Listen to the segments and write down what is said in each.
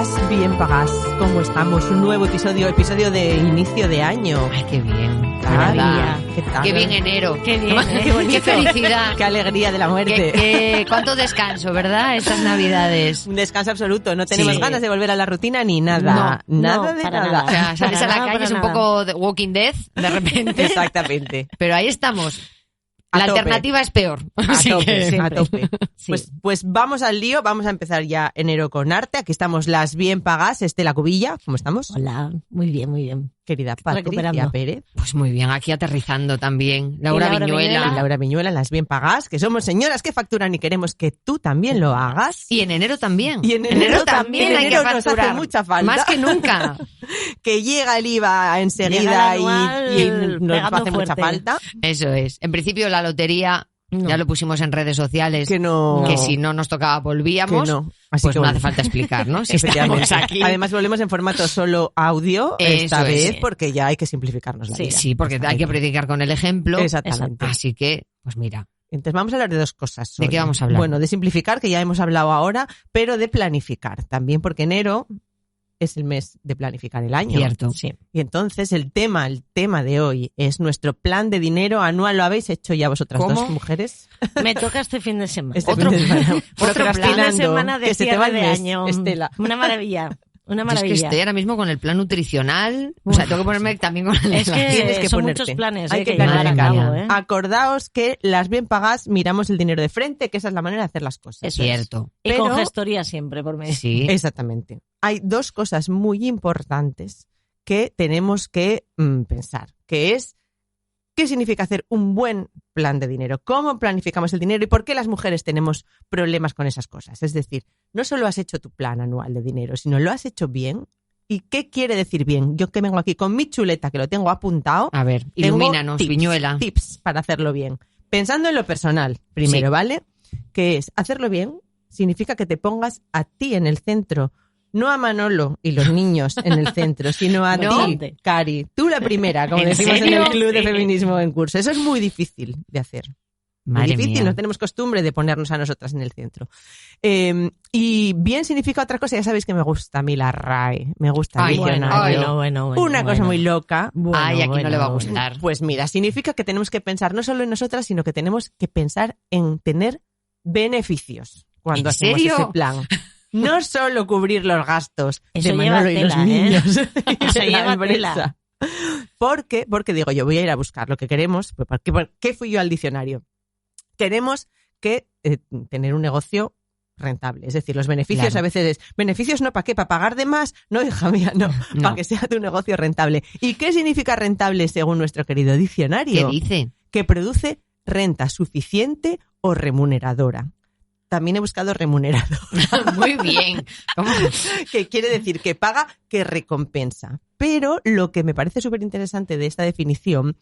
Las bien pagas, ¿cómo estamos? Un nuevo episodio de inicio de año. Ay, qué bien. Maravilla. ¿Qué tal? Qué bien enero. Qué bien, Qué bonito. Qué felicidad. Qué alegría de la muerte. Cuánto descanso, ¿verdad? Estas navidades. Un descanso absoluto. No tenemos Sí. ganas de volver a la rutina ni nada. No, nada no, de para nada. O sea, sales a la Para calle, es un nada. poco de Walking Dead, de repente. Exactamente. Pero ahí estamos. A La tope. alternativa es peor. A Así tope, que- a tope. Sí. Pues vamos al lío, vamos a empezar ya enero con arte. Aquí estamos las bien pagas, Estela Cubilla, ¿cómo estamos? Hola, muy bien, muy bien. Querida Patricia Recuperando. Pérez Pues muy bien, aquí aterrizando también. Laura Laura Viñuela. y Laura Viñuela, las bien pagas, que somos señoras que facturan y queremos que tú también lo hagas. Y en enero también. Y en enero también, hay enero que nos facturar. hace mucha falta. Más que nunca. Que llega el IVA enseguida Llega el anual y nos pegando hace mucha fuerte. falta. Eso es. En principio la lotería, No. ya lo pusimos en redes sociales, Que no. que si no nos tocaba volvíamos. Que no. Así Pues que no bueno. hace falta explicar, ¿no? Si Efectivamente. estamos aquí. Además volvemos en formato solo audio esta Eso es. vez porque ya hay que simplificarnos la Sí. vida. Sí, porque hay que predicar con el ejemplo. Exactamente. Así que, pues mira, Entonces vamos a hablar de dos cosas. ¿de hoy. qué vamos a hablar? Bueno, de simplificar, que ya hemos hablado ahora, pero de planificar también, porque enero es el mes de planificar el año. Cierto. Sí. Y entonces el tema de hoy es nuestro plan de dinero anual. ¿Lo habéis hecho ya vosotras ¿Cómo? dos mujeres? Me toca este fin de semana. Este Otro- fin de semana. otro Procrastinando, Fin de semana de que se te va cierre el de mes, año. Estela. Una maravilla. Una Yo es que maravilla. estoy ahora mismo con el plan nutricional. O sea, tengo que ponerme también con el Es que, Tienes que son ponerte. muchos planes Hay que que llevar a planificar. cabo, ¿eh? Acordaos que las bien pagas miramos el dinero de frente, que esa es la manera de hacer las cosas. Eso es. Cierto. Y con pero- gestoría siempre por medio. Sí. Exactamente. Hay dos cosas muy importantes que tenemos que pensar, que es qué significa hacer un buen plan de dinero, cómo planificamos el dinero y por qué las mujeres tenemos problemas con esas cosas. Es decir, no solo has hecho tu plan anual de dinero, sino lo has hecho bien. ¿Y qué quiere decir bien? Yo que vengo aquí con mi chuleta, que lo tengo apuntado, A ver, tengo ilumínanos, Viñuela. tips para hacerlo bien. Pensando en lo personal, primero, Sí. ¿vale? Que es hacerlo bien significa que te pongas a ti en el centro, no a Manolo y los niños en el centro, sino a ¿No? ti, Cari. Tú la primera, como ¿En decimos serio? en el Club de Sí. Feminismo en curso. Eso es muy difícil de hacer. Muy Madre difícil, mía. no tenemos costumbre de ponernos a nosotras en el centro. Y bien significa otra cosa, ya sabéis que me gusta a mí la RAE, me gusta el Ay, diccionario. bueno, Una cosa muy loca. Ay, aquí no le va a gustar. Pues mira, significa que tenemos que pensar no solo en nosotras, sino que tenemos que pensar en tener beneficios cuando ¿En hacemos serio? ese plan. No solo cubrir los gastos Eso de lleva Manolo y los tela, ¿eh? niños y Eso de la lleva empresa. Porque digo yo, voy a ir a buscar lo que queremos. ¿Por qué fui yo al diccionario? Queremos que tener un negocio rentable. Es decir, los beneficios Claro. a veces es, beneficios no para qué, para pagar de más, no, hija mía, no, No. para que sea tu negocio rentable. ¿Y qué significa rentable según nuestro querido ¿Qué diccionario? dice? Que produce renta suficiente o remuneradora. También he buscado remunerador, Muy bien. ¿Cómo? que quiere decir que paga, que recompensa. Pero lo que me parece súper interesante de esta definición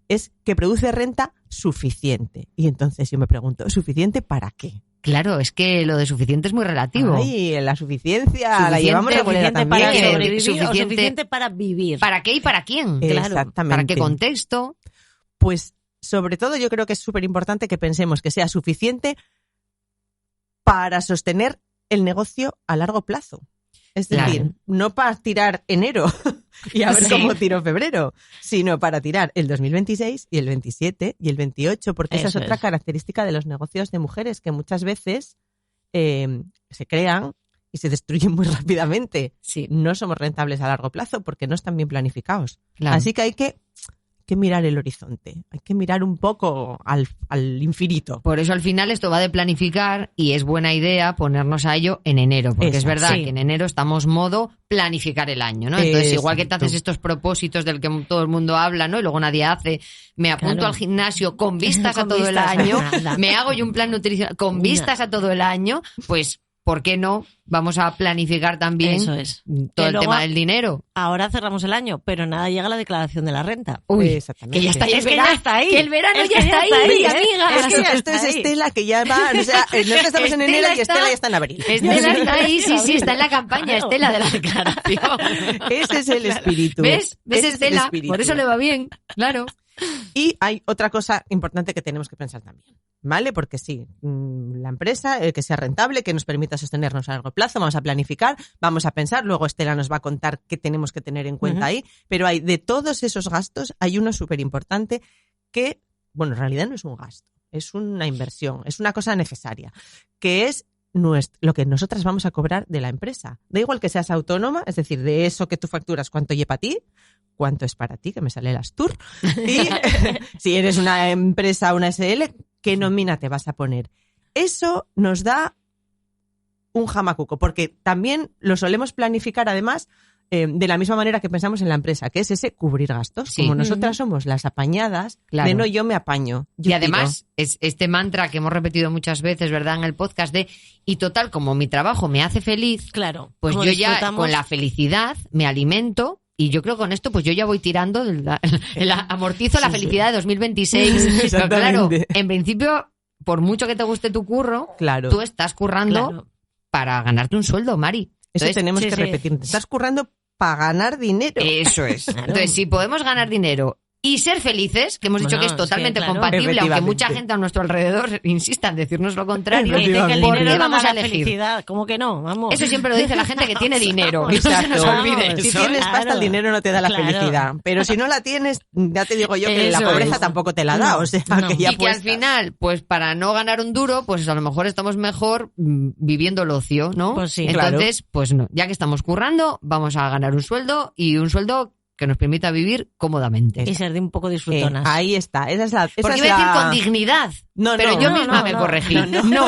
es que produce renta suficiente. Y entonces yo me pregunto, ¿suficiente para qué? Claro, es que lo de suficiente es muy relativo. Ay, la suficiencia la Suficiente, llevamos regulera Suficiente también. para sobrevivir o Suficiente- suficiente para vivir. ¿Para qué y para quién? Claro. Exactamente. ¿Para qué contexto? Pues sobre todo yo creo que es súper importante que pensemos que sea suficiente para sostener el negocio a largo plazo. Es decir, Claro. no para tirar enero y a ver Sí. cómo tiro febrero, sino para tirar el 2026 y el 27 y el 28, porque esa es Eso otra es. característica de los negocios de mujeres, que muchas veces se crean y se destruyen muy rápidamente. Sí. No somos rentables a largo plazo porque no están bien planificados. Claro. Así que hay que mirar el horizonte, hay que mirar un poco al infinito. Por eso al final esto va de planificar y es buena idea ponernos a ello en enero, porque es Exacto. verdad Sí. que en enero estamos modo planificar el año, ¿no? Entonces igual que te Exacto. haces estos propósitos del que todo el mundo habla, ¿no? Y luego nadie hace, me apunto Claro. al gimnasio con vistas a Con todo el vistas a año, nada. me hago yo un plan nutricional con vistas a todo el año, pues ¿por qué no? Vamos a planificar también Eso es. todo Que el luego- tema del dinero. Ahora cerramos el año, pero nada llega la declaración de la renta. Exactamente. Que ya está ahí, Es que ya está ahí. Que el verano Es ya que está ahí, ¿eh? amiga. Es que ya esto está es ahí. Estela que ya va, o sea, no es que estamos en enero y Estela ya está en abril. Estela está ahí, sí, está en la campaña, Claro. Estela, de la declaración. Ese es el espíritu. ¿Ves? ¿Ves Ese es el Estela? espíritu. Por eso le va bien, claro. Y hay otra cosa importante que tenemos que pensar también, ¿vale? Porque sí, la empresa, que sea rentable, que nos permita sostenernos a largo plazo, vamos a planificar, vamos a pensar, luego Estela nos va a contar qué tenemos que tener en cuenta ahí, pero hay de todos esos gastos, hay uno súper importante que, bueno, en realidad no es un gasto, es una inversión, es una cosa necesaria, que es lo que nosotras vamos a cobrar de la empresa. Da igual que seas autónoma, es decir, de eso que tú facturas, cuánto lleva a ti, cuánto es para ti, que me sale el Astur. Y si eres una empresa, una SL, ¿qué nómina te vas a poner? Eso nos da un jamacuco, porque también lo solemos planificar además de la misma manera que pensamos en la empresa, que es ese cubrir gastos. Sí. Como nosotras somos las apañadas, Claro. de no yo me apaño. Yo Y además, es este mantra que hemos repetido muchas veces, ¿verdad?, en el podcast de, y total, como mi trabajo me hace feliz, Claro. pues como yo ya disfrutamos. con la felicidad me alimento. Y yo creo que con esto, pues yo ya voy tirando, amortizo la felicidad de 2026. Pero claro, Exactamente. en principio, por mucho que te guste tu curro, Claro. tú estás currando Claro. para ganarte un sueldo, Mari. Eso Entonces, tenemos sí, que sí. repetir. Te estás currando para ganar dinero. eso es. Claro. Entonces, si podemos ganar dinero y ser felices, que hemos dicho Bueno, que es es que, totalmente claro. compatible, aunque Efectivamente. mucha gente a nuestro alrededor insista en decirnos lo contrario, Dice que el ¿por dinero qué no vamos da a la elegir? felicidad. ¿Cómo que no? Vamos. Eso siempre lo dice la gente que tiene dinero. Que no se nos Exacto. olvide Si eso, tienes ¿eh? pasta, el dinero no te da la Claro. felicidad. Pero si no la tienes, ya te digo yo que la Eso pobreza es. tampoco te la da. No, O sea, no. que ya Y que al puestas. final, pues para no ganar un duro, pues a lo mejor estamos mejor viviendo el ocio, ¿no? Pues sí. Entonces, pues no, ya que estamos currando, vamos a ganar un sueldo y un sueldo que nos permita vivir cómodamente. Y ser de un poco disfrutonas. Ahí está. Esa es la. Esa Porque es iba a decir la- con dignidad, No, pero no, yo no, misma no, me no, corregí. no, No.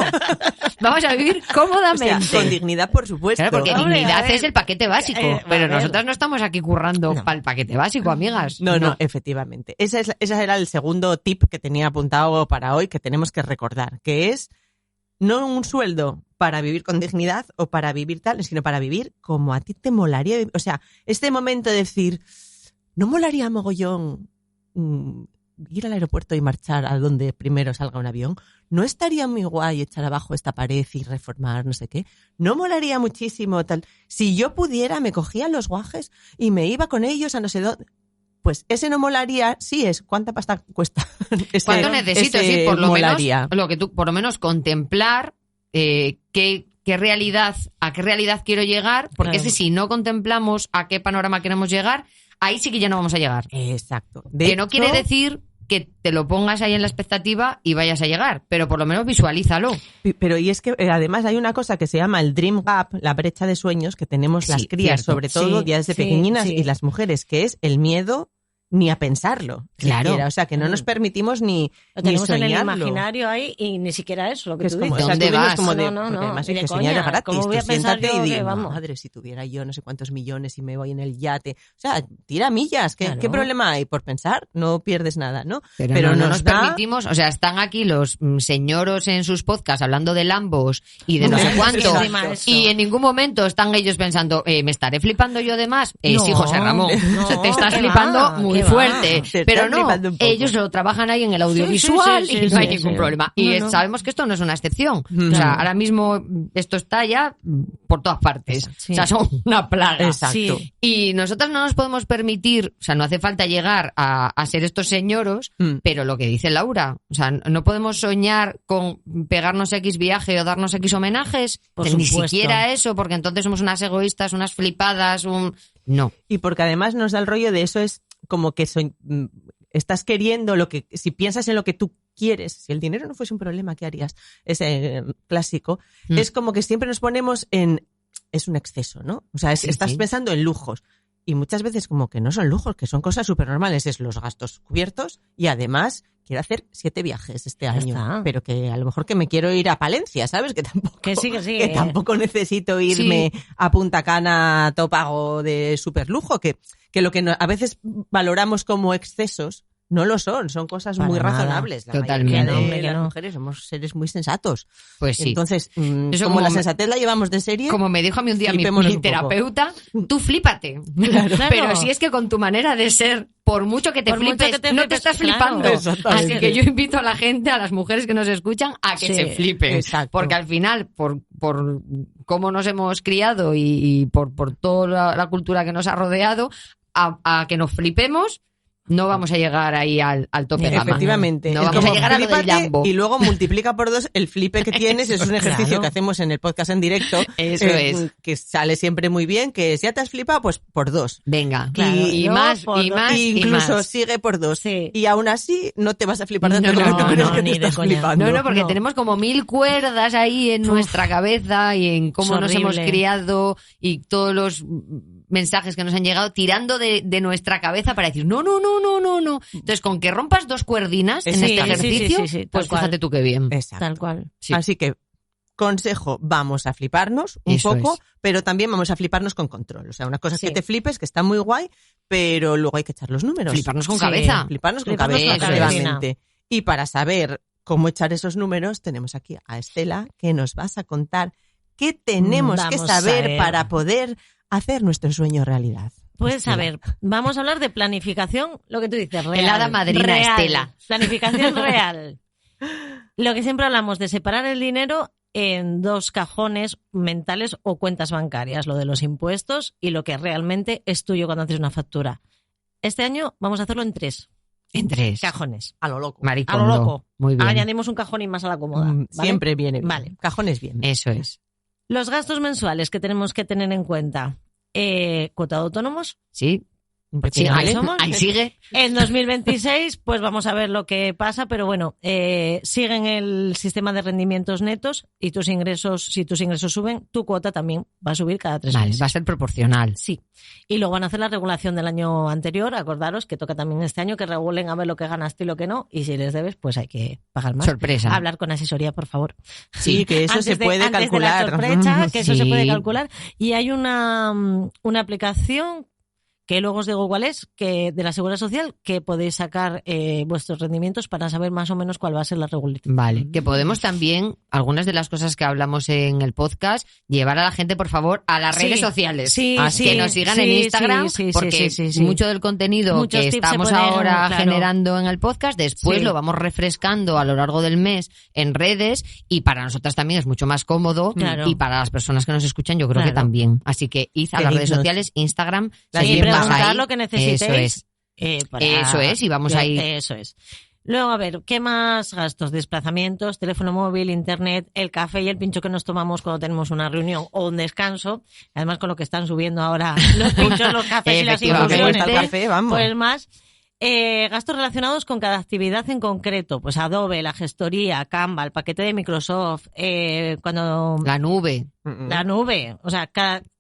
Vamos a vivir O cómodamente. sea, con dignidad, por supuesto. Claro, porque Hombre, dignidad a ver, es el paquete básico, a pero ver. nosotras no estamos aquí currando No. para el paquete básico, amigas. No, efectivamente. Ese era el segundo tip que tenía apuntado para hoy que tenemos que recordar, que es no un sueldo para vivir con dignidad o para vivir tal, sino para vivir como a ti te molaría. O sea, este momento de decir, ¿no molaría mogollón ir al aeropuerto y marchar a donde primero salga un avión? ¿No estaría muy guay echar abajo esta pared y reformar no sé qué? ¿No molaría muchísimo tal? Si yo pudiera, me cogía los guajes y me iba con ellos a no sé dónde. Pues ese no molaría, sí es. ¿Cuánta pasta cuesta? ¿Cuánto necesito? ese Sí, por lo molaría. menos, lo que tú, por lo menos contemplar qué realidad, a qué realidad quiero llegar, porque Claro. es que si no contemplamos a qué panorama queremos llegar, ahí sí que ya no vamos a llegar. Exacto. Que no quiere decir que te lo pongas ahí en la expectativa y vayas a llegar, pero por lo menos visualízalo. Pero y es que además hay una cosa que se llama el dream gap, la brecha de sueños que tenemos las Sí, crías, cierto. sobre todo Sí, ya desde sí, pequeñinas sí. y las mujeres, que es el miedo ni a pensarlo. Claro. siquiera. O sea, que no nos permitimos ni Lo tenemos en el soñarlo. imaginario ahí y ni siquiera eso, lo que Que es tú como, dices. o sea, ¿Dónde tú vienes vas? como de, No, porque además ni hay de que soñar coña. es gratis. ¿Cómo voy a Tú pensar siéntate yo y que di, vamos? madre, si tuviera yo no sé cuántos millones y me voy en el yate. O sea, tira millas. ¿Qué, Claro. ¿qué problema hay por pensar? No pierdes nada, ¿no? Pero no nos da- permitimos, o sea, están aquí los señoros en sus podcasts hablando de Lambos y de no sé Exacto. cuánto, Encima eso. y en ningún momento están ellos pensando, ¿me estaré flipando yo de más? No, Sí, José Ramón, no, o sea, te estás ¿qué flipando va? muy ¿Qué va? fuerte, Te pero estás no, flipando un poco. ellos lo trabajan ahí en el audiovisual sí, y no hay sí, ningún sí. problema. Y No, no. sabemos que esto no es una excepción. No. O sea, ahora mismo esto está ya por todas partes. Sí. O sea, son una plaga. Exacto. Sí. Y nosotras no nos podemos permitir, o sea, no hace falta llegar a ser estos señoros, pero lo que dice Laura, o sea, no podemos soñar con pegarnos X viaje o darnos X homenajes, Por ni supuesto. siquiera eso, porque entonces somos unas egoístas, unas flipadas, No. Y porque además nos da el rollo de eso es como que estás queriendo lo que, si piensas en lo que tú quieres, si el dinero no fuese un problema, ¿qué harías? Ese clásico. Es como que siempre nos ponemos es un exceso, ¿no? O sea, Sí, estás sí. pensando en lujos. Y muchas veces como que no son lujos, que son cosas súper normales. Es los gastos cubiertos y además quiero hacer 7 viajes este Ya año. está. Pero que a lo mejor que me quiero ir a Palencia, ¿sabes? Que tampoco, Que sí, que sí. que tampoco necesito irme a Punta Cana topago de super lujo, que lo que a veces valoramos como excesos no lo son cosas Para muy nada. razonables. La Totalmente. mayoría Que no, hombre, de que las no. mujeres somos seres muy sensatos. Pues sí. Entonces, Eso como como la me- sensatez la llevamos de serie, Como me dijo a mí un día Flipémonos mi un poco. terapeuta, tú flípate. Claro. Pero si es que con tu manera de ser, por mucho que te Por mucho flipes, que te no te flipes, estás claro. flipando. Exactamente. Así que yo invito a la gente, a las mujeres que nos escuchan, a que Sí, se flipen. exacto. Porque al final, por cómo nos hemos criado y por toda la cultura que nos ha rodeado, a que nos flipemos, No vamos a llegar ahí al tope gama. Efectivamente. No Es vamos a como llegar a lo del flípate Lambo. y luego multiplica por 2 el flipe que tienes. Es un ejercicio Claro. que hacemos en el podcast en directo. Eso es. Que sale siempre muy bien, que si ya te has flipado, pues por 2. Venga. Claro, Y luego más, por y dos. más, y Incluso más. sigue por 2. Sí. Y aún así no te vas a flipar tanto No, como tú no, crees no, que ni te de estás coña. flipando. No, porque No. tenemos como 1000 cuerdas ahí en nuestra cabeza y en cómo Es nos hemos horrible. criado y todos los mensajes que nos han llegado tirando de nuestra cabeza para decir no. Entonces, con que rompas 2 cuerdinas en Sí, este sí, ejercicio, sí, tal pues cual. fíjate tú qué bien. Exacto. Tal cual. Sí. Así que, consejo, vamos a fliparnos un Eso poco, es. pero también vamos a fliparnos con control. O sea, una cosa es Sí. que te flipes, que está muy guay, pero luego hay que echar los números. Fliparnos con Sí. cabeza. Fliparnos con Fliparnos cabeza, con cabeza. efectivamente. Y para saber cómo echar esos números, tenemos aquí a Estela, que nos vas a contar qué tenemos que Vamos a saber ver. para poder hacer nuestro sueño realidad. Pues Estela. a ver, vamos a hablar de planificación, lo que tú dices, real. El hada madrina, real. Estela. Planificación real. Lo que siempre hablamos de separar el dinero en 2 cajones mentales o cuentas bancarias, lo de los impuestos y lo que realmente es tuyo cuando haces una factura. Este año vamos a hacerlo en 3 En 3. cajones. A lo loco. A Maricondo. lo loco. Muy bien. Añadimos un cajonín más a la cómoda. ¿vale? Siempre viene bien. Vale. Cajones bien. Eso es. Los gastos mensuales que tenemos que tener en cuenta. Cuota de autónomos. Sí. Sí, Pequeño, ahí, ¿vale? somos. ahí sigue. En 2026, pues vamos a ver lo que pasa, pero bueno, siguen el sistema de rendimientos netos y tus ingresos, si tus ingresos suben, tu cuota también va a subir cada 3 Vale, meses. va a ser proporcional. Sí. Y luego van a hacer la regulación del año anterior, acordaros que toca también este año que regulen a ver lo que ganaste y lo que no, y si les debes, pues hay que pagar más. Sorpresa. Hablar con asesoría, por favor. Sí, que eso se puede antes calcular. de la sorpresa, que eso se Sí. puede calcular. Y hay una aplicación que luego os digo cuál es, que de la Seguridad Social, que podéis sacar vuestros rendimientos para saber más o menos cuál va a ser la regulación. Vale, que podemos también, algunas de las cosas que hablamos en el podcast, llevar a la gente, por favor, a las Sí, redes sociales. sí, Así sí, que nos sigan sí, en Instagram, sí, sí, porque sí. mucho del contenido Muchos que tips se estamos pueden, ahora claro. generando en el podcast, después Sí. lo vamos refrescando a lo largo del mes en redes y para nosotras también es mucho más cómodo Claro. y para las personas que nos escuchan yo creo que Claro. también. Así que id a las redes Seguidnos. sociales, Instagram, Las Y seguidnos mismas. preguntar ahí. lo que necesitéis. Eso es. Eso es, y vamos ahí. Eso es. Luego, a ver, ¿qué más gastos? Desplazamientos, teléfono móvil, internet, el café y el pincho que nos tomamos cuando tenemos una reunión o un descanso. Además, con lo que están subiendo ahora los pinchos, los cafés y las Efectivamente. Me gusta el infusiones, café, vamos. pues más. Gastos relacionados con cada actividad en concreto. Pues Adobe, la gestoría, Canva, el paquete de Microsoft, cuando La nube. la nube, o sea,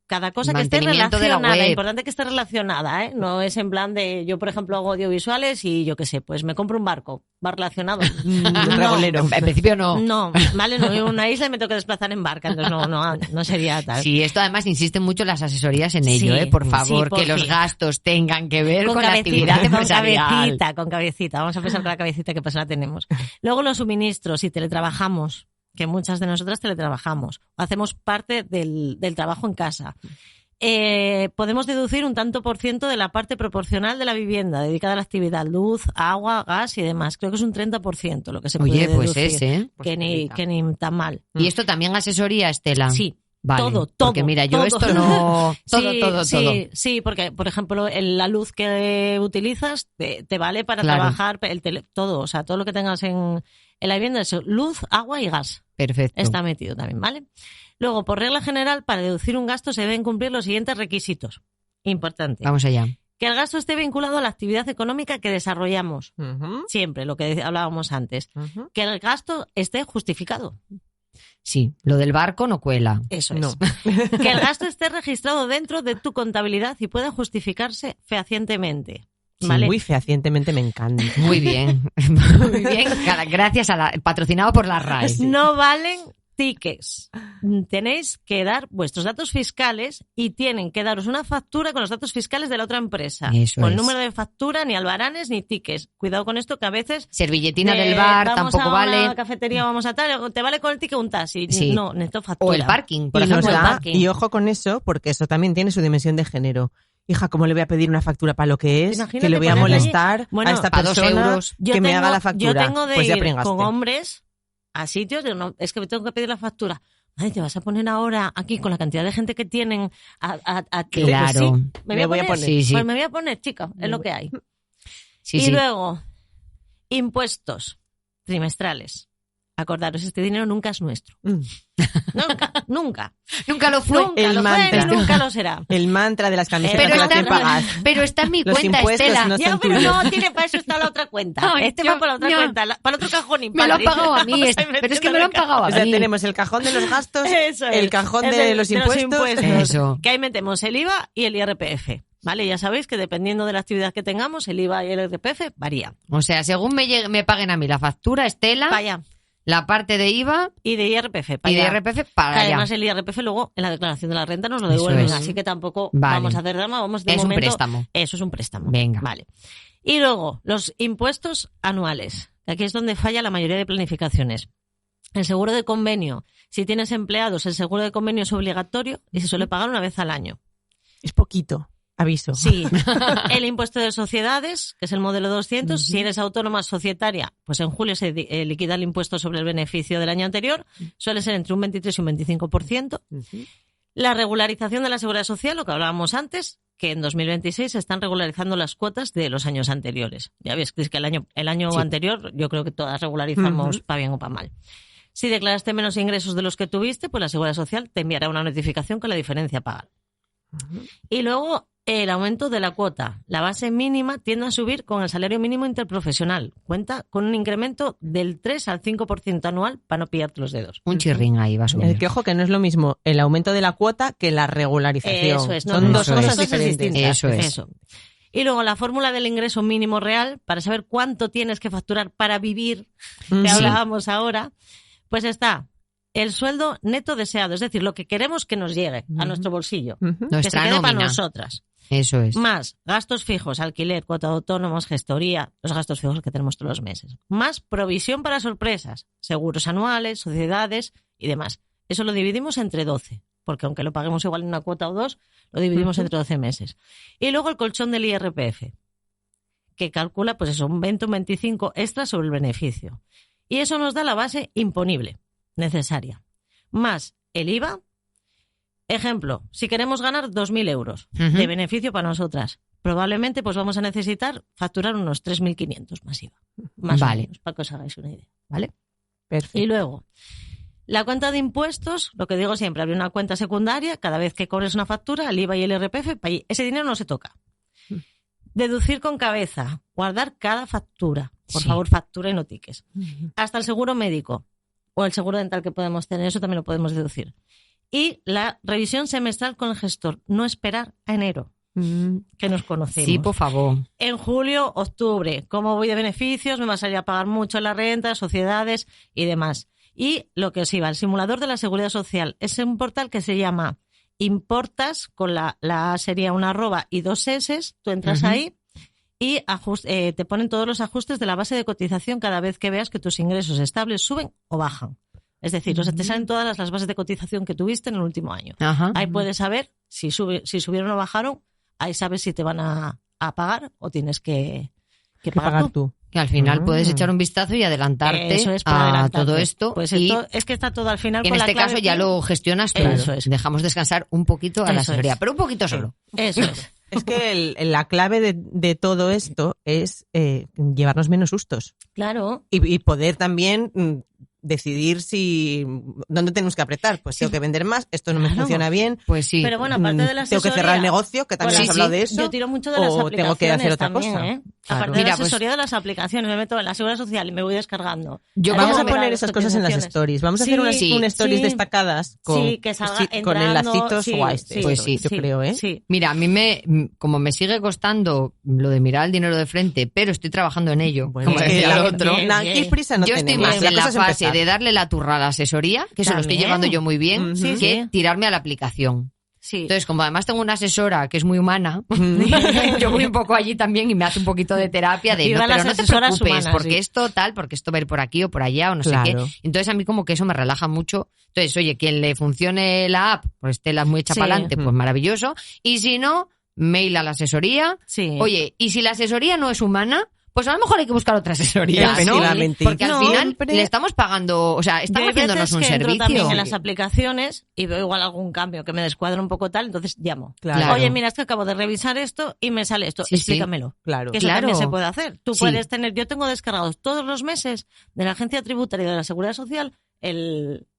cada cosa que esté Mantenimiento de la relacionada, web. importante que esté relacionada, ¿eh? No es en plan de, yo por ejemplo hago audiovisuales y yo qué sé, pues me compro un barco, va relacionado. Regulero. En principio no. No, vale, no, vivo en una isla y me tengo que desplazar en barca, entonces no sería tal. Sí, esto además insisten mucho las asesorías en ello, Sí, por sí, favor, por que los fin. gastos tengan que ver con la actividad con empresarial. cabecita, vamos a pensar con la cabecita qué persona tenemos. Luego los suministros, si teletrabajamos, que muchas de nosotras teletrabajamos, hacemos parte del trabajo en casa. Podemos deducir un tanto por ciento de la parte proporcional de la vivienda dedicada a la actividad, luz, agua, gas y demás. Creo que es un 30% lo que se puede Oye, pues deducir. ese, ¿eh? Que ni tan mal. Y esto también asesoría, Estela. Sí. Vale, todo. Porque mira, yo todo. esto no... Todo. Sí, porque, por ejemplo, la luz que utilizas te vale para Claro. trabajar, todo, o sea, todo lo que tengas en la vivienda es luz, agua y gas. Perfecto. Está metido también, ¿vale? Luego, por regla general, para deducir un gasto se deben cumplir los siguientes requisitos. Importante. Vamos allá. Que el gasto esté vinculado a la actividad económica que desarrollamos. Ujú, Siempre, lo que hablábamos antes. ujú. Que el gasto esté justificado. Sí, lo del barco no cuela. Eso es. No. Que el gasto esté registrado dentro de tu contabilidad y pueda justificarse fehacientemente. Sí, ¿Vale? Muy fehacientemente me encanta. Muy bien. Muy bien. Gracias patrocinado por la RAE. No valen tickets. Tenéis que dar vuestros datos fiscales y tienen que daros una factura con los datos fiscales de la otra empresa. Eso con el es. número de factura, ni albaranes, ni tickets. Cuidado con esto, que a veces... Servilletina del bar vamos tampoco a una vale. cafetería, vamos a tal, ¿te vale con el ticket un taxi? Sí. No, necesito factura. O el parking, por Y, nos ejemplo. el da- parking. y ojo con eso, porque eso también tiene su dimensión de género. Hija, ¿cómo le voy a pedir una factura para lo que es? Imagínate Que le voy a ponerle allí- molestar Bueno, a esta a 2 persona euros. que me haga la factura. Yo tengo de Pues ya ir pringaste. con hombres a sitios, es que me tengo que pedir la factura. Ay, te vas a poner ahora aquí con la cantidad de gente que tienen a Claro. Sí, me voy a poner. Sí, sí. Pues me voy a poner, chica, es lo que hay. Sí, y sí. luego, impuestos trimestrales. Acordaros, este dinero nunca es nuestro. Nunca. Nunca lo fue. Nunca El lo fue mantra. ni nunca lo será. El mantra de las camisetas Pero con las que está, pagas. pero está en mi Los cuenta, impuestos Estela. no Ya, son pero tuyos. no, tiene para eso está la otra cuenta. Ay, Este yo- va por la otra yo- cuenta, para el otro cajón. Me lo han pagado a mí, Vamos esto, a pero es que meterlo me lo han en el pagado a O sea, mí. tenemos el cajón de los gastos, Eso es. el cajón Es de el- los de impuestos. Eso. Que ahí metemos el IVA y el IRPF. ¿Vale? Ya sabéis que dependiendo de la actividad que tengamos, el IVA y el IRPF varían. O sea, según me paguen a mí la factura, Estela, Para allá. la parte de IVA Y de IRPF para y de allá. IRPF Que para allá. además el IRPF luego en la declaración de la renta nos lo Eso devuelven, es. así que tampoco Vale. vamos a hacer drama, vamos de Es un momento. préstamo. Eso es un préstamo. Venga. Vale. Y luego, los impuestos anuales. Aquí es donde falla la mayoría de planificaciones. El seguro de convenio. Si tienes empleados, el seguro de convenio es obligatorio y se suele pagar una vez al año. Es poquito, aviso. Sí. El impuesto de sociedades, que es el modelo 200. Si eres autónoma societaria, pues en julio se liquida el impuesto sobre el beneficio del año anterior. Suele ser entre un 23 y un 25%. La regularización de la seguridad social, lo que hablábamos antes, que en 2026 se están regularizando las cuotas de los años anteriores. Ya ves que es que el año Sí. anterior yo creo que todas regularizamos Ujú. para bien o para mal. Si declaraste menos ingresos de los que tuviste, pues la seguridad social te enviará una notificación con la diferencia a pagar. Y luego el aumento de la cuota. La base mínima tiende a subir con el salario mínimo interprofesional. Cuenta con un incremento del 3 al 5% anual para no pillarte los dedos. Un chirrín ahí va a subir. Que ojo, que no es lo mismo el aumento de la cuota que la regularización. Eso es, no, Son no, dos eso cosas es. diferentes. distintas. Eso es. Y luego la fórmula del ingreso mínimo real, para saber cuánto tienes que facturar para vivir, Mm, que sí. hablábamos ahora, pues está el sueldo neto deseado, es decir, lo que queremos que nos llegue a nuestro bolsillo, Ujú. que se Nuestra quede para nómina. nosotras. Eso es. Más gastos fijos, alquiler, cuota de autónomos, gestoría, los gastos fijos que tenemos todos los meses. Más provisión para sorpresas, seguros anuales, sociedades y demás. Eso lo dividimos entre 12, porque aunque lo paguemos igual en una cuota o dos, lo dividimos entre 12 meses. Y luego el colchón del IRPF, que calcula pues eso, un 20 o un 25 extra sobre el beneficio. Y eso nos da la base imponible necesaria. Más el IVA. Ejemplo, si queremos ganar 2.000 euros Ujú. de beneficio para nosotras, probablemente pues vamos a necesitar facturar unos 3.500 más IVA. Más Vale. o menos, para que os hagáis una idea. ¿Vale? Perfecto. Y luego, la cuenta de impuestos, lo que digo siempre, abrir una cuenta secundaria, cada vez que cobres una factura, el IVA y el IRPF, para allí. Ese dinero no se toca. Deducir con cabeza, guardar cada factura. Por Sí. favor, factura y no tiques. Hasta el seguro médico o el seguro dental que podemos tener, eso también lo podemos deducir. Y la revisión semestral con el gestor, no esperar a enero, Mm, que nos conocemos. Sí, por favor. En julio, octubre, ¿cómo voy de beneficios? Me va a salir a pagar mucho la renta, sociedades y demás. Y lo que os iba, el simulador de la seguridad social es un portal que se llama Importas, con la A sería una arroba y 2 S, tú entras Ujú. ahí y te ponen todos los ajustes de la base de cotización cada vez que veas que tus ingresos estables suben o bajan. Es decir, o sea, te salen todas las bases de cotización que tuviste en el último año. Ajá. Ahí puedes saber si subieron o bajaron, ahí sabes si te van a pagar o tienes que que pagar pagar tú. tú. Que al final Ah. puedes echar un vistazo y adelantarte Eso es, para a adelantarte. todo esto. Pues y esto es que está todo al final en con la este clave caso ya PIN. lo gestionas tú. Eso es. Dejamos descansar un poquito a la Eso asesoría, es. pero un poquito solo. Eso es. Es que la clave de todo esto es llevarnos menos sustos Claro. y poder también decidir dónde tenemos que apretar. Pues Sí. tengo que vender más, esto no me Claro. funciona bien. Pues sí. Pero bueno, aparte de la Tengo que asesoría, cerrar el negocio, que también Bueno, has sí, hablado sí. de eso. Yo tiro mucho de las o aplicaciones tengo que hacer otra también, cosa. ¿eh? Claro. Aparte de Mira, la pues- asesoría de las aplicaciones, me meto en la seguridad social y me voy descargando. Yo Ahí Vamos a voy poner las esas cosas en las cotizaciones. stories. Vamos a hacer Sí, un stories sí. destacadas con, Sí, que salga con entrando, enlacitos sí, guays. sí, Pues sí. Yo creo, ¿eh? Sí. Mira, a mí como me sigue costando lo de mirar el dinero de frente, pero estoy trabajando en ello, Bueno, como es que decía el la- otro. bien, na- bien. aquí prisa no Yo estoy tenemos. más La en la cosa es fase empezar. de darle la turra a la asesoría, que eso lo estoy También. llevando yo muy bien, Ujú. Sí, que sí. tirarme a la aplicación. Sí. Entonces, como además tengo una asesora que es muy humana, yo voy un poco allí también y me hace un poquito de terapia de Viva no, pero las no te asesoras preocupes, humanas, porque sí. esto tal, porque esto va a ir por aquí o por allá o no sé Claro. qué. Entonces a mí como que eso me relaja mucho. Entonces, oye, quien le funcione la app, pues Estela es muy hecha Sí. para adelante, pues maravilloso. Y si no, mail a la asesoría. Sí. Oye, y si la asesoría no es humana, pues a lo mejor hay que buscar otra asesoría, ¿no? Efectivamente. Porque al final Siempre- le estamos pagando, o sea, estamos haciéndonos un Yo hay veces que entro también servicio. en las aplicaciones y veo igual algún cambio que me descuadra un poco tal, entonces llamo. Claro. Oye, mira, es que acabo de revisar esto y me sale esto, Sí, explícamelo. Claro. Que eso Claro. también se puede hacer. Tú Sí. puedes tener, yo tengo descargados todos los meses de la Agencia Tributaria y de la Seguridad Social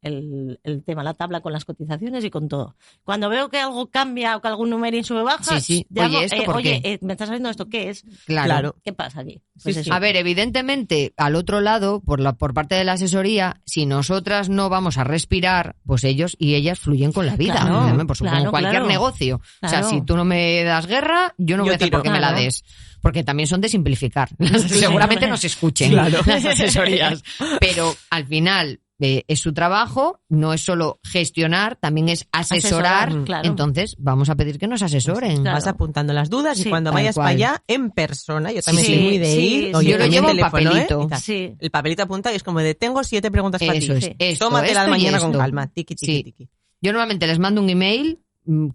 el tema, la tabla con las cotizaciones y con todo. Cuando veo que algo cambia o que algún numerín sube baja, Sí. llamo, Oye, ¿esto por oye, qué? me está saliendo esto, ¿qué es? Claro. ¿Qué pasa aquí? Pues Sí, eso. sí. A ver, evidentemente, al otro lado, por parte de la asesoría, si nosotras no vamos a respirar, pues ellos y ellas fluyen con la vida. Claro, ¿no? Por supuesto, claro, en cualquier claro. negocio. O sea, Claro. si tú no me das guerra, yo no Yo voy a hacer tiro. por qué me la Claro. des. Porque también son de simplificar. Seguramente nos escuchen Claro. las asesorías. Pero al final es su trabajo, no es solo gestionar, también es asesorar. Asesorar, claro. Entonces, vamos a pedir que nos asesoren. Claro. Vas apuntando las dudas y Sí, cuando tal vayas cual. para allá, en persona, yo también Sí, soy muy de sí, ir, sí. oye, Yo lo también llevo en teléfono, papelito. Y tal. Sí. El papelito apunta y es como de, tengo 7 preguntas para Eso ti. es. Sí. Esto, Tómatelas esto y mañana con esto. calma, tiqui, tiqui, Sí. tiqui. Yo normalmente les mando un email,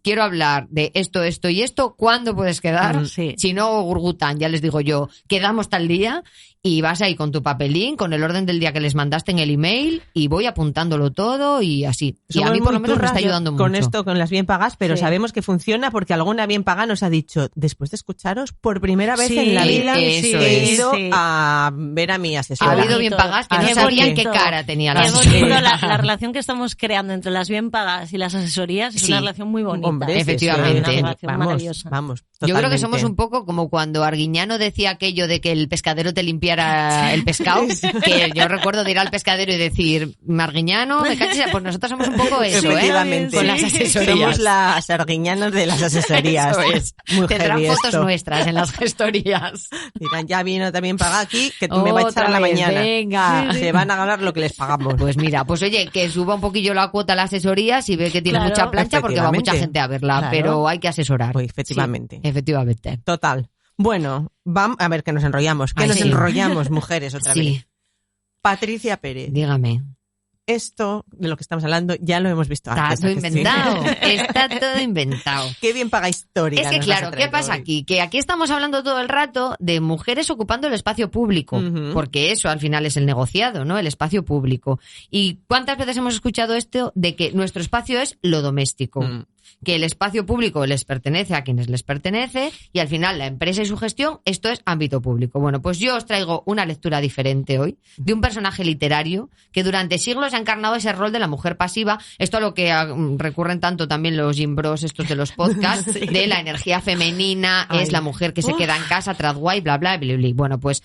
quiero hablar de esto, esto y esto, ¿cuándo puedes quedar? Sí. Si no gurgutan, ya les digo yo, quedamos tal día y vas ahí con tu papelín, con el orden del día que les mandaste en el email y voy apuntándolo todo y así. Y a Somos mí por muy lo menos me turras está ayudando con mucho. esto, con las bien pagas, pero Sí. sabemos que funciona porque alguna bien paga nos ha dicho, después de escucharos, por primera vez Sí, en la vida eso he es. ido Sí. a ver a mi Ha asesora. habido bonito. bien pagas que no Qué sabían qué bonito. cara tenía la Qué asesora. bonito la relación que estamos creando entre las bien pagas y las asesorías. Es Sí. una relación muy bonita. Hombre, Efectivamente. Una relación Vamos, maravillosa. vamos. Yo creo que totalmente. somos un poco como cuando Arguiñano decía aquello de que el pescadero te limpiara el pescado, que yo recuerdo de ir al pescadero y decir, Arguiñano, me cachis, pues nosotros somos un poco eso, Efectivamente. Con las Sí. asesorías. Somos las arguiñanas de las asesorías. Eso es. Muy Tendrán heavy fotos esto. nuestras en las gestorías. Dirán, ya vino también paga aquí, que me va a echar a la Otra vez, mañana. venga. Se van a ganar lo que les pagamos. Pues mira, pues oye, que suba un poquillo la cuota a la asesoría si ve que tiene Claro. mucha plancha porque va mucha Efectivamente. gente a verla, Claro. pero hay que asesorar. Pues efectivamente. Efectivamente. Total. Bueno, vamos a ver que nos enrollamos. Que Ay, nos sí. enrollamos, mujeres, otra vez. Sí, Patricia Pérez. dígame. Esto de lo que estamos hablando ya lo hemos visto Está antes. todo ¿a que sí? inventado. Está todo inventado. Qué bien paga histórica. Es que nos vas a claro, traer ¿qué pasa hoy. aquí? Que aquí estamos hablando todo el rato de mujeres ocupando el espacio público, Ujú. porque eso al final es el negociado, ¿no? El espacio público. ¿Y cuántas veces hemos escuchado esto de que nuestro espacio es lo doméstico? Mm. Que el espacio público les pertenece a quienes les pertenece y al final la empresa y su gestión, esto es ámbito público. Bueno, pues yo os traigo una lectura diferente hoy de un personaje literario que durante siglos ha encarnado ese rol de la mujer pasiva. Esto a lo que recurren tanto también los Jim Bros estos de los podcasts, de la energía femenina, Ay. es la mujer que se queda en casa, tras guay, bla, bla, bla, bla. Bueno, pues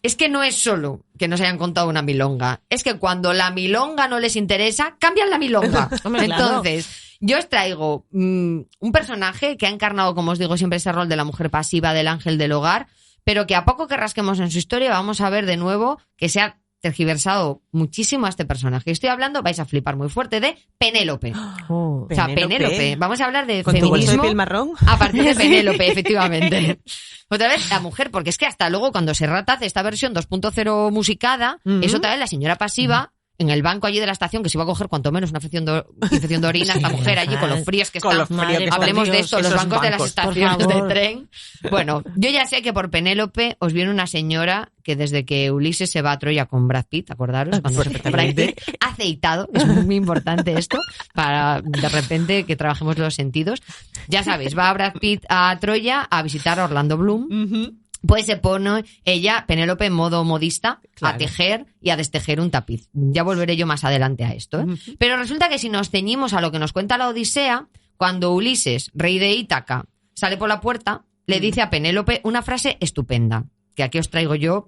es que no es solo que nos hayan contado una milonga, es que cuando la milonga no les interesa, cambian la milonga. Hombre, claro. Entonces, yo os traigo un personaje que ha encarnado, como os digo, siempre ese rol de la mujer pasiva, del ángel del hogar, pero que a poco que rasquemos en su historia vamos a ver de nuevo que se ha tergiversado muchísimo a este personaje. Estoy hablando, vais a flipar muy fuerte, de Penélope. Oh, O sea, Penélope. Vamos a hablar de Con tu bolso de feminismo piel marrón. a partir de Penélope, efectivamente. Otra vez la mujer, porque es que hasta luego cuando Serrat hace esta versión 2.0 musicada, Ujú. es otra vez la señora pasiva en el banco allí de la estación que se iba a coger cuanto menos una infección de orina, esta mujer allí con los fríos que Con está. lo frío que está. Hablemos de Dios, esto, los esos bancos de las bancos, estaciones por de favor. tren. Bueno, yo ya sé que por Penélope os viene una señora que desde que Ulises se va a Troya con Brad Pitt, acordaros, cuando Brad Pitt aceitado, es muy importante esto, para de repente que trabajemos los sentidos. Ya sabéis, va Brad Pitt a Troya a visitar a Orlando Bloom. Ujú. Pues se pone ella, Penélope, en modo modista, Claro. a tejer y a destejer un tapiz. Ya volveré yo más adelante a esto, ¿eh? Ujú. Pero resulta que si nos ceñimos a lo que nos cuenta la Odisea, cuando Ulises, rey de Ítaca, sale por la puerta, le dice a Penélope una frase estupenda, que aquí os traigo yo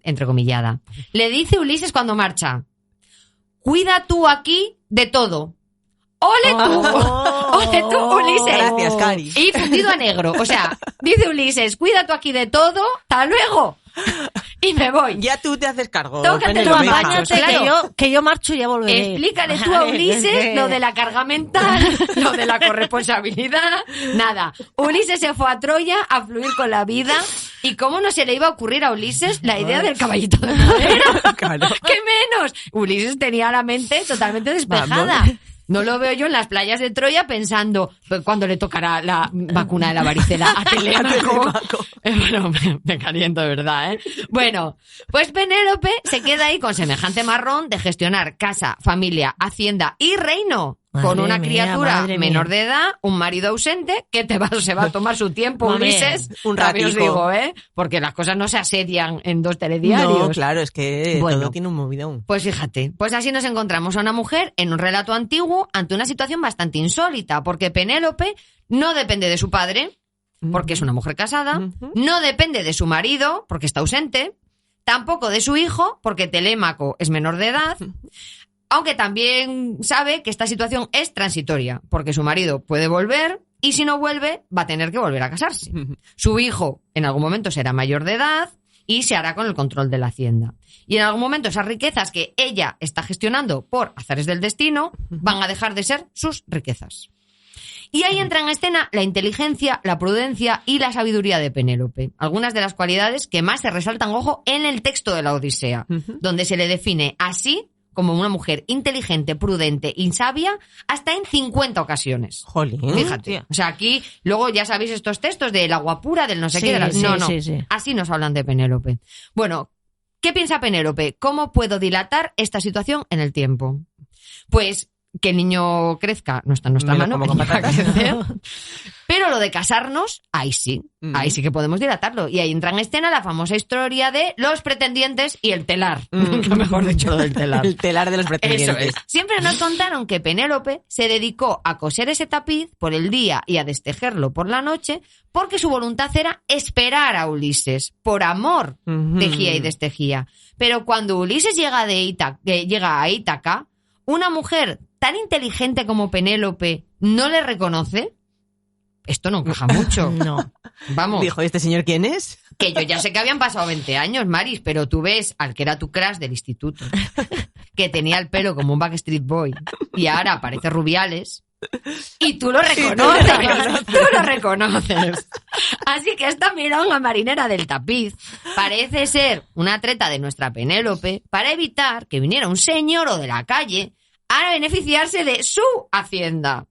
entrecomillada. Le dice Ulises cuando marcha, cuida tú aquí de todo. ¡Ole tú! ¡Ole tú, Ulises! Gracias, Cari. Y fundido a negro. O sea, dice Ulises, cuida tú aquí de todo, hasta luego. Y me voy. Ya tú te haces cargo. Tócate Penélope, Tú tu hija. apáñate, Claro. que yo marcho y ya volveré. Explícale tú a Ulises lo de la carga mental, lo de la corresponsabilidad, nada. Ulises se fue a Troya a fluir con la vida y cómo no se le iba a ocurrir a Ulises la idea del caballito de madera. Claro. ¡Qué menos! Ulises tenía la mente totalmente despejada. Vamos. No lo veo yo en las playas de Troya pensando cuándo le tocará la vacuna de la varicela a Telémaco. Bueno, me caliento de verdad, ¿eh? Bueno, pues Penélope se queda ahí con semejante marrón de gestionar casa, familia, hacienda y reino. Con una criatura menor de edad, un marido ausente, que se va a tomar su tiempo, Ulises. Un ratito. ratico. Os digo, ¿eh? Porque las cosas no se asedian en 2 telediarios. No, claro, es que Bueno, todo tiene un movidón. Pues fíjate, pues así nos encontramos a una mujer en un relato antiguo ante una situación bastante insólita, porque Penélope no depende de su padre, porque es una mujer casada, no depende de su marido, porque está ausente, tampoco de su hijo, porque Telémaco es menor de edad, aunque también sabe que esta situación es transitoria, porque su marido puede volver y si no vuelve va a tener que volver a casarse. Su hijo en algún momento será mayor de edad y se hará con el control de la hacienda. Y en algún momento esas riquezas que ella está gestionando por azares del destino van a dejar de ser sus riquezas. Y ahí entra en escena la inteligencia, la prudencia y la sabiduría de Penélope. Algunas de las cualidades que más se resaltan, ojo, en el texto de la Odisea, donde se le define así como una mujer inteligente, prudente y sabia hasta en 50 ocasiones. Jolín. Fíjate. O sea, aquí, luego ya sabéis estos textos del agua pura, del no sé Sí, qué. De la... sí, no. sí. Así nos hablan de Penélope. Bueno, ¿qué piensa Penélope? ¿Cómo puedo dilatar esta situación en el tiempo? Pues que el niño crezca no está en nuestra mano. Como con el niño va a patatas. crecer. Pero lo de casarnos, ahí sí que podemos dilatarlo. Y ahí entra en escena la famosa historia de los pretendientes y el telar. Nunca mejor dicho lo del telar. El telar de los pretendientes. Eso es. Siempre nos contaron que Penélope se dedicó a coser ese tapiz por el día y a destejerlo por la noche porque su voluntad era esperar a Ulises. Por amor tejía y destejía. Pero cuando Ulises llega a Ítaca, una mujer tan inteligente como Penélope no le reconoce. Esto no encaja mucho. No. Vamos. Dijo, ¿este señor quién es? Que yo ya sé que habían pasado 20 años, Maris, pero tú ves al que era tu crush del instituto, que tenía el pelo como un Backstreet Boy y ahora parece Rubiales, y tú lo reconoces, tú lo reconoces. Así que esta milonga marinera del tapiz parece ser una treta de nuestra Penélope para evitar que viniera un señor o de la calle a beneficiarse de su hacienda,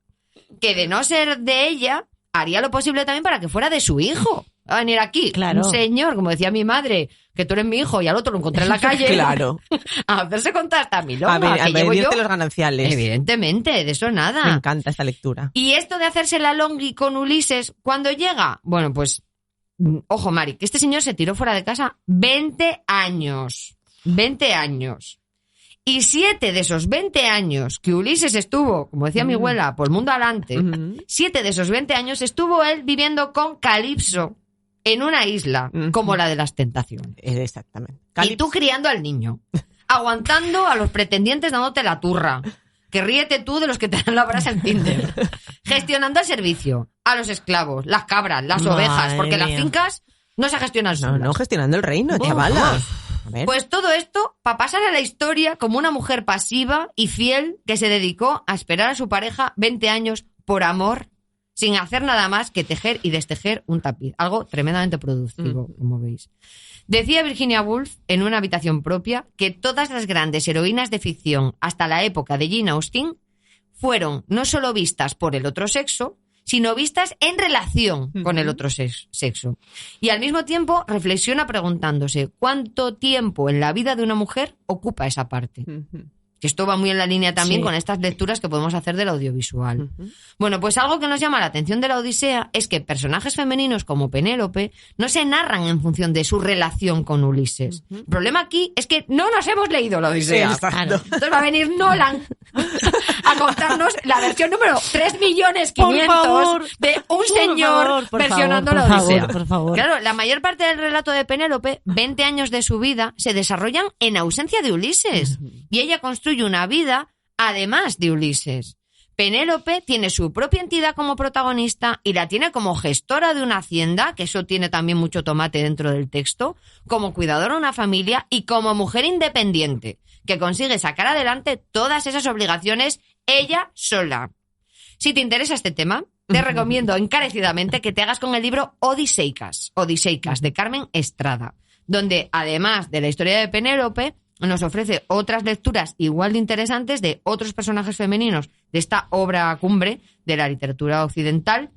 que de no ser de ella haría lo posible también para que fuera de su hijo. Va a venir aquí Claro. un señor, como decía mi madre, que tú eres mi hijo y al otro lo encontré en la calle. Claro. A hacerse contar esta milonga A que llevo yo. venirte los gananciales. Evidentemente, de eso Me nada. encanta esta lectura. Y esto de hacerse la longhi con Ulises, ¿cuándo llega? Bueno, pues, ojo, Mari, que este señor se tiró fuera de casa 20 años. 20 años. Y 7 de esos 20 años que Ulises estuvo, como decía mi abuela, por el mundo adelante, 7 de esos 20 años estuvo él viviendo con Calipso en una isla, como la de las tentaciones. Exactamente. Y tú criando al niño, aguantando a los pretendientes dándote la turra. Que ríete tú de los que te dan la brasa en Tinder. Gestionando el servicio, a los esclavos, las cabras, las Madre ovejas, porque las mía. fincas no se gestionan solas. No, gestionando el reino, chavala. A ver. Pues todo esto para pasar a la historia como una mujer pasiva y fiel que se dedicó a esperar a su pareja 20 años por amor, sin hacer nada más que tejer y destejer un tapiz. Algo tremendamente productivo, como veis. Decía Virginia Woolf en Una habitación propia que todas las grandes heroínas de ficción hasta la época de Jane Austen fueron no solo vistas por el otro sexo, sino vistas en relación con el otro sexo. Y al mismo tiempo reflexiona preguntándose cuánto tiempo en la vida de una mujer ocupa esa parte. Que esto va muy en la línea también Sí. con estas lecturas que podemos hacer del audiovisual. Bueno, pues algo que nos llama la atención de la Odisea es que personajes femeninos como Penélope no se narran en función de su relación con Ulises. El problema aquí es que no nos hemos leído la Odisea. Exacto. Entonces va a venir Nolan a contarnos la versión número 3.500.000 Por favor, de un señor versionando la Odisea. Por favor. Claro, la mayor parte del relato de Penélope, 20 años de su vida, se desarrollan en ausencia de Ulises. Y ella construye una vida además de Ulises. Penélope tiene su propia entidad como protagonista y la tiene como gestora de una hacienda, que eso tiene también mucho tomate dentro del texto, como cuidadora de una familia y como mujer independiente, que consigue sacar adelante todas esas obligaciones ella sola. Si te interesa este tema, te recomiendo encarecidamente que te hagas con el libro Odiseicas, de Carmen Estrada, donde además de la historia de Penélope, nos ofrece otras lecturas igual de interesantes de otros personajes femeninos de esta obra cumbre de la literatura occidental.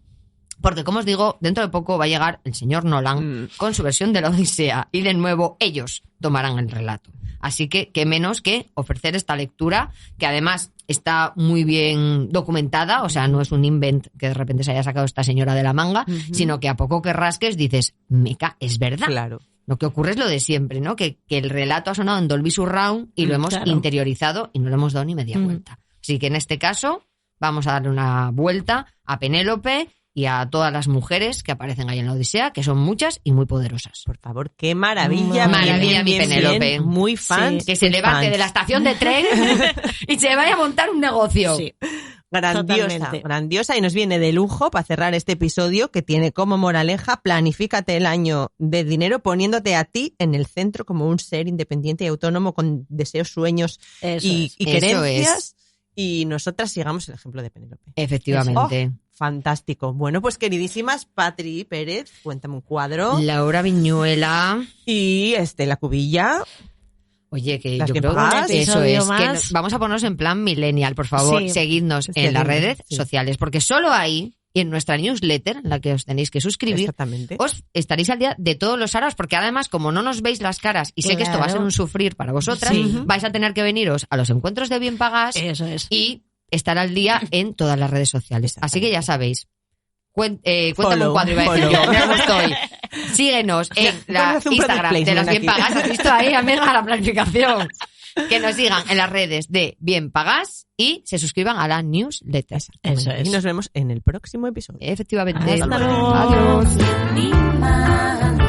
Porque, como os digo, dentro de poco va a llegar el señor Nolan con su versión de la Odisea y de nuevo ellos tomarán el relato. Así que, qué menos que ofrecer esta lectura, que además está muy bien documentada, o sea, no es un invent que de repente se haya sacado esta señora de la manga, sino que a poco que rasques dices, meca, es verdad. Claro. Lo que ocurre es lo de siempre, ¿no? Que el relato ha sonado en Dolby Surround y lo hemos interiorizado y no le hemos dado ni media vuelta. Así que en este caso vamos a darle una vuelta a Penélope y a todas las mujeres que aparecen ahí en la Odisea, que son muchas y muy poderosas. Por favor, qué maravilla. Maravilla, mi Penélope. Bien, muy fan. Que se levante de la estación de tren y se vaya a montar un negocio. Sí. Grandiosa y nos viene de lujo para cerrar este episodio, que tiene como moraleja: planifícate el año de dinero poniéndote a ti en el centro como un ser independiente y autónomo con deseos, sueños y querencias. Y nosotras sigamos el ejemplo de Penélope. Efectivamente. Fantástico. Bueno, pues queridísimas, Patri Pérez, cuéntame un cuadro. Laura Viñuela. Y Estela Cubilla. Oye, que Las yo que creo pagas, que eso es. más. Que vamos a ponernos en plan millennial, por favor. Sí. Seguidnos en las redes sí. sociales, porque solo ahí, y en nuestra newsletter, en la que os tenéis que suscribir, Exactamente. os estaréis al día de todos los araos, porque además, como no nos veis las caras, y sé que esto va a ser un sufrir para vosotras, Sí. vais a tener que veniros a los encuentros de Bien Pagas Eso es. y estar al día en todas las redes sociales. Así que ya sabéis. Cuéntame Follow, un cuadro, iba a decir follow. yo, mira cómo estoy. Síguenos en la Hace un Instagram product de las placement Bien aquí. Pagas. ¿Has visto ahí, amiga, la planificación? Que nos sigan en las redes de Bien Pagas y se suscriban a la newsletter. Eso es. Y nos vemos en el próximo episodio. Efectivamente. Hasta luego. Adiós. Mi madre.